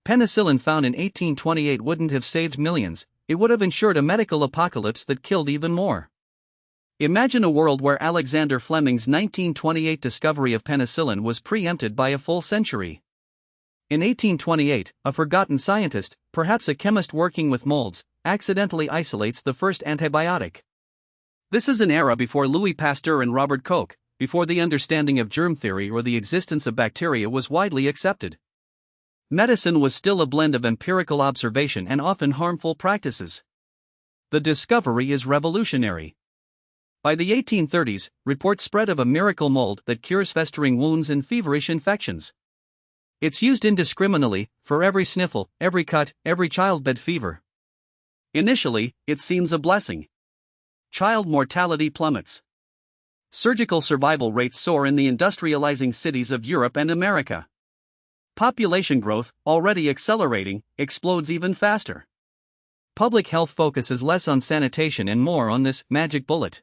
Penicillin found in 1828 wouldn't have saved millions, it would have ensured a medical apocalypse that killed even more. Imagine a world where Alexander Fleming's 1928 discovery of penicillin was preempted by a full century. In 1828, a forgotten scientist, perhaps a chemist working with molds, accidentally isolates the first antibiotic. This is an era before Louis Pasteur and Robert Koch, before the understanding of germ theory or the existence of bacteria was widely accepted. Medicine was still a blend of empirical observation and often harmful practices. The discovery is revolutionary. By the 1830s, reports spread of a miracle mold that cures festering wounds and feverish infections. It's used indiscriminately, for every sniffle, every cut, every childbed fever. Initially, it seems a blessing. Child mortality plummets. Surgical survival rates soar in the industrializing cities of Europe and America. Population growth, already accelerating, explodes even faster. Public health focuses less on sanitation and more on this magic bullet.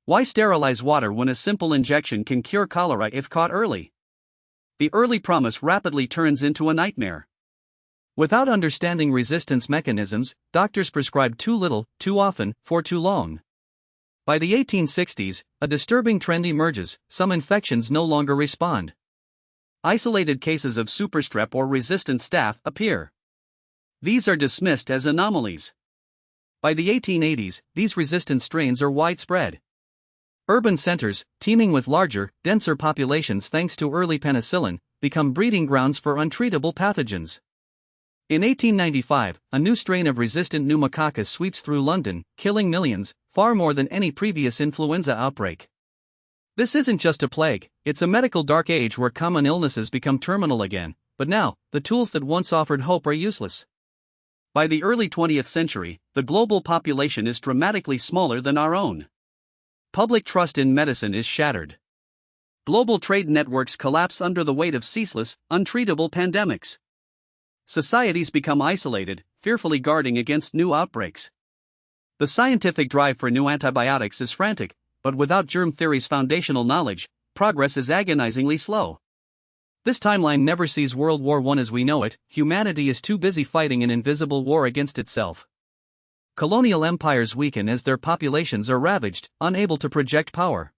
Why sterilize water when a simple injection can cure cholera if caught early? The early promise rapidly turns into a nightmare. Without understanding resistance mechanisms, doctors prescribe too little, too often, for too long. By the 1860s, a disturbing trend emerges: some infections no longer respond. Isolated cases of superstrep or resistant staph appear. These are dismissed as anomalies. By the 1880s, these resistant strains are widespread. Urban centers, teeming with larger, denser populations thanks to early penicillin, become breeding grounds for untreatable pathogens. In 1895, a new strain of resistant pneumococcus sweeps through London, killing millions, far more than any previous influenza outbreak. This isn't just a plague, it's a medical dark age where common illnesses become terminal again, but now, the tools that once offered hope are useless. By the early 20th century, the global population is dramatically smaller than our own. Public trust in medicine is shattered. Global trade networks collapse under the weight of ceaseless, untreatable pandemics. Societies become isolated, fearfully guarding against new outbreaks. The scientific drive for new antibiotics is frantic, but without germ theory's foundational knowledge, progress is agonizingly slow. This timeline never sees World War I as we know it. Humanity is too busy fighting an invisible war against itself. Colonial empires weaken as their populations are ravaged, unable to project power.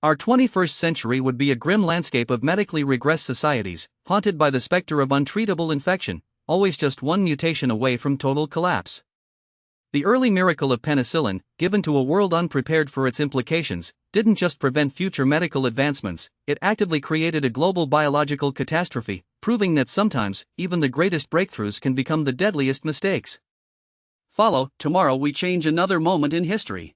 Our 21st century would be a grim landscape of medically regressed societies, haunted by the specter of untreatable infection, always just one mutation away from total collapse. The early miracle of penicillin, given to a world unprepared for its implications, didn't just prevent future medical advancements, it actively created a global biological catastrophe, proving that sometimes, even the greatest breakthroughs can become the deadliest mistakes. Follow, tomorrow we change another moment in history.